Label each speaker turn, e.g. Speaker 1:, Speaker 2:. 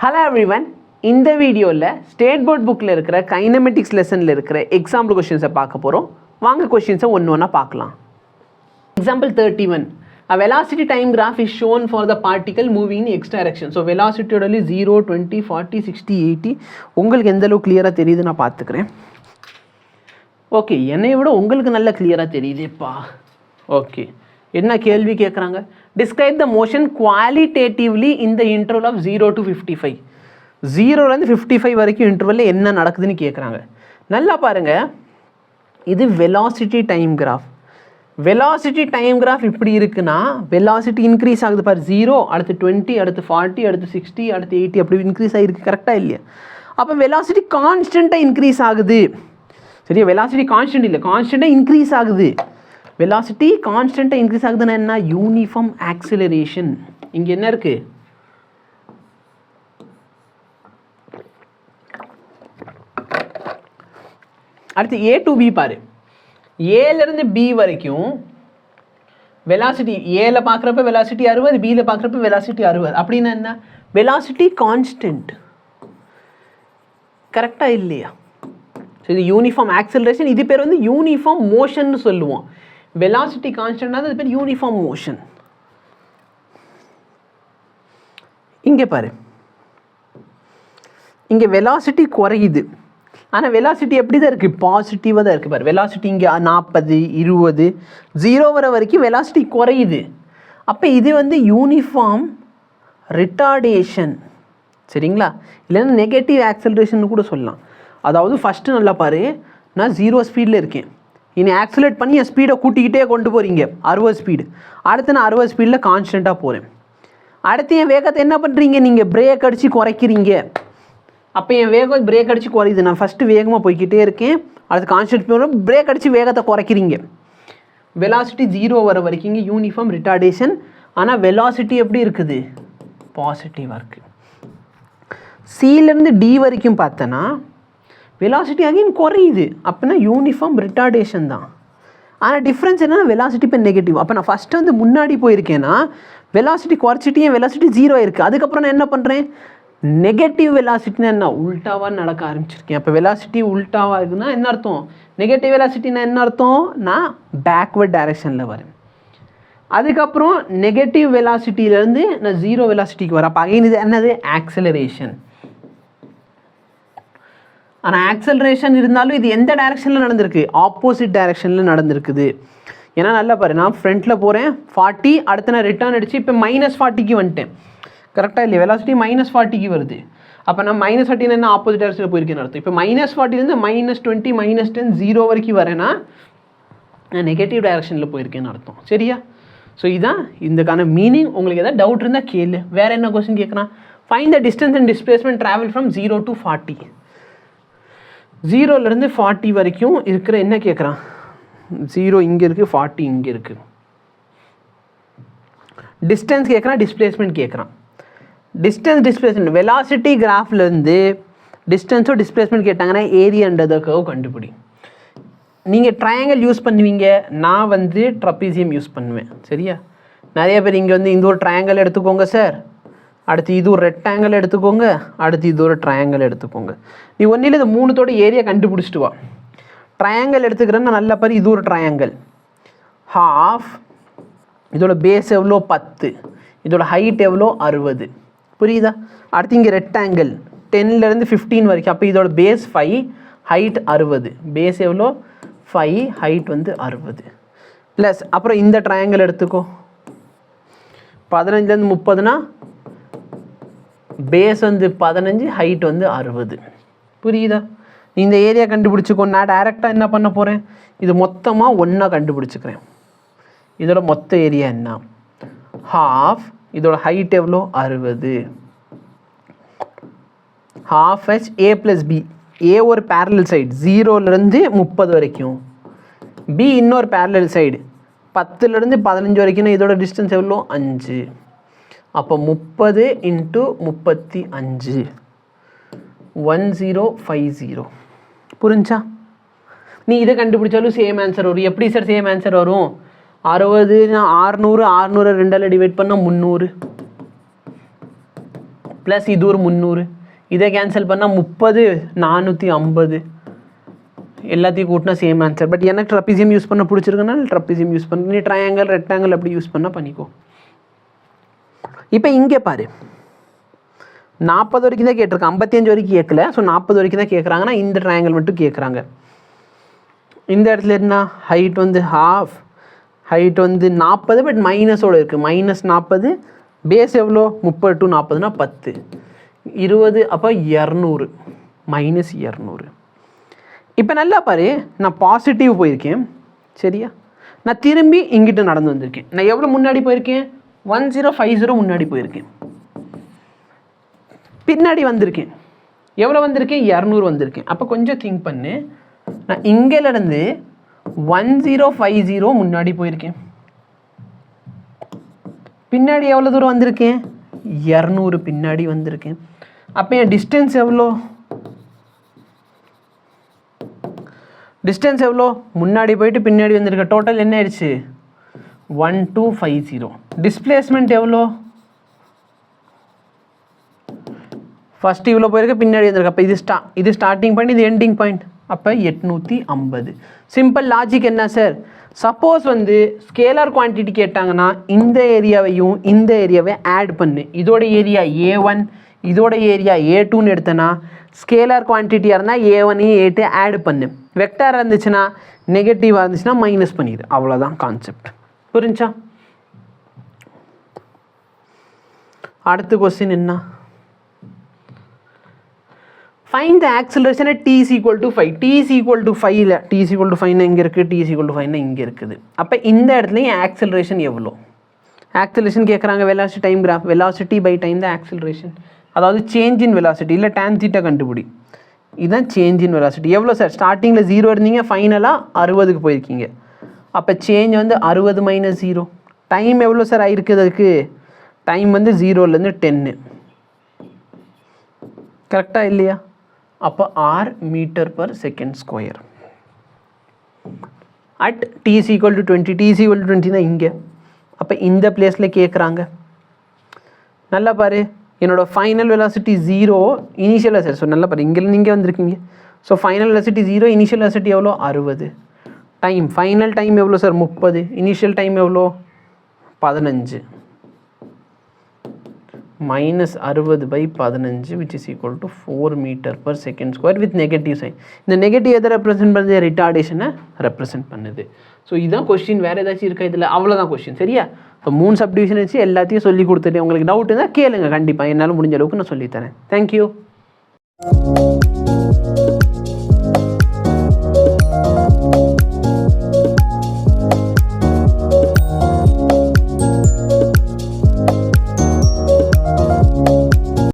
Speaker 1: Hello everyone. இந்த வீடியோவில் state board புக்கில் இருக்கிற கைனமெட்டிக்ஸ் லெசனில் இருக்கிற எக்ஸாம்பிள் கொஷின்ஸை பார்க்க போகிறோம். வாங்க கொஷின்ஸை ஒன்று ஒன்றா பார்க்கலாம். Example 31. A velocity time graph is shown for the particle moving in x direction. So velocity ஓடலி 0, 20, 40, 60, 80 உங்களுக்கு எந்த அளவுக்கு கிளியராக தெரியுது நான் பார்த்துக்கிறேன். ஓகே, என்னை விட உங்களுக்கு நல்ல கிளியராக தெரியுதுப்பா. ஓகே, என்ன கேள்வி கேட்குறாங்க? Describe the motion qualitatively in the interval of 0 to 55. 0லேருந்து 55 வரைக்கும் இன்டர்வலில் என்ன நடக்குதுன்னு கேட்குறாங்க. நல்லா பாருங்கள், இது velocity time graph. Velocity time graph இப்படி இருக்குன்னா வெலாசிட்டி இன்க்ரீஸ் ஆகுது பாரு. 0 அடுத்து 20 அடுத்து 40 அடுத்து 60 அடுத்து 80 அப்படி இன்க்ரீஸ் ஆகிருக்கு. கரெக்டாக இல்லையா? அப்போ வெலாசிட்டி கான்ஸ்டண்ட்டாக இன்க்ரீஸ் ஆகுது. சரியா? வெலாசிட்டி கான்ஸ்டன்ட் இல்லை, கான்ஸ்டண்ட்டாக இன்க்ரீஸ் ஆகுது. வெலாசிட்டி கான்ஸ்டண்ட்டாக இன்க்ரீஸ் ஆகுதுன்னா என்ன? Uniform acceleration. இங்கே என்ன இருக்குது? அடுத்து ஏ டு பி பாரு. ஏலேருந்து பி வரைக்கும் வெலாசிட்டி ஏல பார்க்குறப்ப வெலாசிட்டி 60, பியில் பார்க்குறப்ப வெலாசிட்டி 60. அப்படின்னா என்ன? Velocity constant. கரெக்டாக இல்லையா? ஸோ இது யூனிஃபார்ம் ஆக்சிலரேஷன். இது பேர் வந்து யூனிஃபார்ம் மோஷன்னு சொல்லுவோம். வெலாசிட்டி கான்ஸ்டன்ட்னா அது பேர் யூனிஃபார்ம் மோஷன். இங்கே பாரு, இங்கே வெலாசிட்டி குறையுது, ஆனால் வெலாசிட்டி எப்படி தான் இருக்குது? பாசிட்டிவாக தான் இருக்குது பாரு. வெலாசிட்டி இங்கே 40, 20, 0 வர வரைக்கும் வெலாசிட்டி குறையுது. அப்போ இது வந்து யூனிஃபார்ம் ரிட்டார்டேஷன். சரிங்களா? இல்லைன்னா நெகட்டிவ் ஆக்சலரேஷன் கூட சொல்லலாம். அதாவது ஃபஸ்ட்டு நல்லா பாரு, நான் 0 ஸ்பீடில் இருக்கேன். இனி ஆக்சிலேட் பண்ணி என் ஸ்பீடை கூட்டிக்கிட்டே கொண்டு போகிறீங்க 60 ஸ்பீடு. அடுத்து நான் 60 ஸ்பீடில் கான்ஸ்டண்ட்டாக போகிறேன். அடுத்து என் வேகத்தை என்ன பண்ணுறீங்க? நீங்கள் பிரேக் அடித்து குறைக்கிறீங்க. அப்போ என் வேகம் பிரேக் அடித்து குறையுது. நான் ஃபஸ்ட்டு வேகமாக போய்கிட்டே இருக்கேன், அடுத்து கான்ஸ்டன்ட் போகிறோம், பிரேக் அடித்து வேகத்தை குறைக்கிறீங்க. வெலாசிட்டி 0 வர வரைக்கும் இங்கே யூனிஃபார்ம் ரிட்டார்டேஷன். ஆனால் வெலாசிட்டி எப்படி இருக்குது? பாசிட்டிவாக இருக்குது. சிலேருந்து டி வரைக்கும் பார்த்தோன்னா வெலாசிட்டி அகைன் குறையுது. அப்படின்னா யூனிஃபார்ம் ரிட்டார்டேஷன் தான். ஆனால் டிஃப்ரென்ஸ் என்னன்னா வெலாசிட்டி இப்போ நெகட்டிவ். அப்போ நான் ஃபஸ்ட்டு வந்து முன்னாடி போயிருக்கேன்னா வெலாசிட்டி குறைச்சிட்டு என் வெலாசிட்டி 0 இருக்குது. அதுக்கப்புறம் நான் என்ன பண்ணுறேன்? நெகட்டிவ் வெலாசிட்டினா என்ன? உல்ட்டாவாக நடக்க ஆரம்பிச்சிருக்கேன். அப்போ வெலாசிட்டி உல்ட்டாவாக இருக்குன்னா என்ன அர்த்தம்? நெகட்டிவ் வெலாசிட்டினா என்ன அர்த்தம்? நான் பேக்வர்ட் டைரெக்ஷனில் வரேன். அதுக்கப்புறம் நெகட்டிவ் வெலாசிட்டியிலேருந்து நான் 0 வெலாசிட்டிக்கு வரேன். அப்போ அகைன் இது என்னது? ஆக்சலரேஷன். ஆனால் ஆக்சலரேஷன் இருந்தாலும் இது எந்த டைரெக்ஷனில் நடந்திருக்கு? ஆப்போசிட் டைரெக்ஷனில் நடந்திருக்குது. ஏன்னா நல்லா பாரு, நான் ஃப்ரண்ட்டில் போகிறேன் 40, அடுத்து நான் ரிட்டர்ன் அடித்து இப்போ -40க்கு வந்துட்டேன். கரெக்டாக இல்லையா? வெலாசிட்டி -40க்கு வருது. அப்போ நான் -40 என்ன? ஆப்போசிட் டைரெக்ஷனில் போயிருக்கேன்னு அர்த்தம். இப்போ -40லேருந்து -20, -10, 0 வரைக்கும் வரேன்னா நான் நெகட்டிவ் டைரெக்ஷனில் போயிருக்கேன்னு அர்த்தம். சரியா? ஸோ இதுதான் இதுக்கான மீனிங். உங்களுக்கு எதாவது டவுட் இருந்தால் கேளு. வேறு என்ன கொஸ்டின் கேட்குறான்? Find the distance and displacement travel from 0 to 40. 0லேருந்து 40 வரைக்கும் இருக்கிற என்ன கேட்குறான்? 0 இங்கே இருக்குது, 40 இங்கே இருக்குது. டிஸ்டன்ஸ் கேட்குறான், டிஸ்பிளேஸ்மெண்ட் கேட்குறான். டிஸ்டன்ஸ் டிஸ்பிளேஸ்மெண்ட் வெலாசிட்டி கிராஃப்லேருந்து டிஸ்டன்ஸோ டிஸ்பிளேஸ்மெண்ட் கேட்டாங்கன்னா ஏரியா அண்டர் த கர்வ் கண்டுபிடி. நீங்கள் ட்ரையாங்கிள் யூஸ் பண்ணுவீங்க, நான் வந்து ட்ரப்பீசியம் யூஸ் பண்ணுவேன். சரியா? நிறைய பேர் இங்கே வந்து இந்த ஒரு ட்ரையாங்கிள் எடுத்துக்கோங்க சார், அடுத்து இது ஒரு ரெக்டாங்கிள் எடுத்துக்கோங்க, அடுத்து இது ஒரு ட்ரையாங்கிள் எடுத்துக்கோங்க. நீ ஒன்றில் இது 3தோட ஏரியா கண்டுபிடிச்சிட்டு வா. ட்ரையாங்கிள் எடுத்துக்கிறேன்னா நல்ல பாரு, இது ஒரு ட்ரையாங்கிள். ஹாஃப் இதோட பேஸ் எவ்வளோ? 10. இதோட ஹைட் எவ்வளோ? 60. புரியுதா? அடுத்து இங்கே ரெக்டாங்கிள் 10லேருந்து 15 வரைக்கும். அப்போ இதோட பேஸ் 5, ஹைட் 60. பேஸ் எவ்வளோ? 5, ஹைட் வந்து 60 ப்ளஸ் அப்புறம் இந்த ட்ரையாங்கிள் எடுத்துக்கோ. 15லேருந்து 30னா பேஸ் வந்து 15, ஹைட் வந்து 60. புரியுதா? இந்த ஏரியா கண்டுபிடிச்சிக்கோ. நான் டைரெக்டாக என்ன பண்ண போகிறேன்? இது மொத்தமாக ஒன்றா கண்டுபிடிச்சிக்கிறேன். இதோட மொத்த ஏரியா என்ன? ஹாஃப் இதோட ஹைட் எவ்வளோ? 60. Half H A plus B. A ஒரு பேரலல் சைடு 0லேருந்து 30 வரைக்கும், பி இன்னொரு பேரலல் சைடு 10லேருந்து 15 வரைக்கும்னா இதோட டிஸ்டன்ஸ் எவ்வளோ? 5. அப்போ 30 × 35 1050. புரிஞ்சா? நீ இதை கண்டுபிடிச்சாலும் சேம் ஆன்சர் வரும். எப்படி சார் சேம் ஆன்சர் வரும்? 60 600 600 2ஆல் டிவைட் பண்ணால் 300. ப்ளஸ் இது ஒரு 300, இதை கேன்சல் பண்ணால் 30, 450 எல்லாத்தையும் கூட்டினா சேம் ஆன்சர். பட் எனக்கு ட்ரப்பிசியம் யூஸ் பண்ண பிடிச்சிருக்குன்னா ட்ரப்பிசியம் யூஸ் பண்ண, நீ ட்ரையாங்கிள் ரெக்டாங்கிள் அப்படி யூஸ் பண்ணால் பண்ணிக்கோ. இப்போ இங்கே பாரு 40 வரைக்கும் தான் கேட்டிருக்கேன், 55 வரைக்கும் கேட்கல. ஸோ 40 வரைக்கும் தான் கேட்குறாங்கன்னா இந்த ட்ரையாங்கிள் மட்டும் கேட்குறாங்க. இந்த இடத்துல என்ன ஹைட் வந்து ஹாஃப், ஹைட் வந்து 40 பட் மைனஸோடு இருக்குது, -40, பேஸ் எவ்வளோ 30 to 40னா 10, 20, அப்போ 200, -200. இப்போ நல்லா பாரு, நான் பாசிட்டிவ் போயிருக்கேன் சரியா, நான் திரும்பி இங்கிட்ட நடந்து வந்திருக்கேன். நான் எவ்வளோ முன்னாடி போயிருக்கேன், 1050 முன்னாடி போயிருக்கேன். பின்னாடி வந்திருக்கேன், எவ்வளோ வந்திருக்கேன், 200 வந்திருக்கேன். அப்போ கொஞ்சம் திங்க் பண்ணு, நான் இங்கேருந்து 1050 முன்னாடி போயிருக்கேன், பின்னாடி எவ்வளோ தூரம் வந்திருக்கேன், 200 பின்னாடி வந்திருக்கேன். அப்போ என் டிஸ்டன்ஸ் எவ்வளோ, டிஸ்டன்ஸ் எவ்வளோ, முன்னாடி போயிட்டு பின்னாடி வந்திருக்க, டோட்டல் என்ன ஆயிடுச்சு 1250. டிஸ்பிளேஸ்மெண்ட் எவ்வளோ, ஃபஸ்ட்டு இவ்வளோ போயிருக்க, பின்னாடி வந்திருக்கு. அப்போ இது ஸ்டார்டிங் பாயிண்ட், இது எண்டிங் பாயிண்ட், அப்போ 850. சிம்பிள் லாஜிக் என்ன சார், சப்போஸ் வந்து ஸ்கேலார் குவான்டிட்டி கேட்டாங்கன்னா இந்த ஏரியாவையும் இந்த ஏரியாவை ஆட் பண்ணு, இதோட ஏரியா A1 இதோட ஏரியா A2ன்னு எடுத்தனா ஸ்கேலார் குவான்டிட்டியாக இருந்தால் A1 A2 ஆட் பண்ணு, வெக்டாராக இருந்துச்சுன்னா நெகட்டிவாக இருந்துச்சுன்னா மைனஸ் பண்ணிடு, அவ்வளோதான் கான்செப்ட். புரிஞ்சா? அடுத்த கொஸ்டின் என்ன, find the acceleration at t is equal to 5. t is equal to 5 இல்லை, t is equal to 5 இங்கே இருக்குது, t is equal to 5 இங்கே இருக்குது. அப்போ இந்த இடத்துலையும் ஆக்சிலரேஷன் எவ்வளோ, ஆக்சிலரேஷன் கேட்குறாங்க, velocity time graph, velocity by time the acceleration, அதாவது சேஞ்ச் இன் வெலாசிட்டி இல்லை tan θ கண்டுபிடி. இதுதான் சேஞ்ச் இன் வெலாசிட்டி. எவ்வளோ சார், ஸ்டார்டிங்கில் 0 இருந்தீங்க, ஃபைனலாக 60க்கு போயிருக்கீங்க. அப்போ சேஞ்ச் வந்து 60 - 0. டைம் எவ்வளோ சார் ஆகிருக்குது, அதுக்கு டைம் வந்து 0லேருந்து 10, கரெக்டாக இல்லையா? அப்போ r m/s². At t is equal to 20, t is equal to 20 தான் இங்கே. அப்போ இந்த பிளேஸில் கேட்குறாங்க. நல்லா பாரு, என்னோட final velocity 0, initial velocity, so நல்லா பாரு இங்கேருந்து இங்கே வந்திருக்கீங்க. So final velocity 0, initial velocity எவ்வளோ 60. டைம், ஃபைனல் டைம் எவ்வளோ சார் 30, இனிஷியல் டைம் எவ்வளோ 15, -60/15 which is equal to 4 m/s² with negative sign. இந்த நெகட்டிவ் எதை ரெப்ரசென்ட் பண்ணுது, ரிட்டார்டேஷனை ரெப்ரசென்ட் பண்ணுது. ஸோ இதுதான் கொஸ்டின், வேறு ஏதாச்சும் இருக்கா இதில், அவ்வளோதான் கொஸ்டின் சரியா. இப்போ 3 சப்டிவிஷன் வச்சு எல்லாத்தையும் சொல்லி கொடுத்துட்டு உங்களுக்கு டவுட் இருந்தால் கேளுங்க, கண்டிப்பாக என்னால் முடிஞ்ச அளவுக்கு நான் சொல்லித்தரேன். தேங்க்யூ.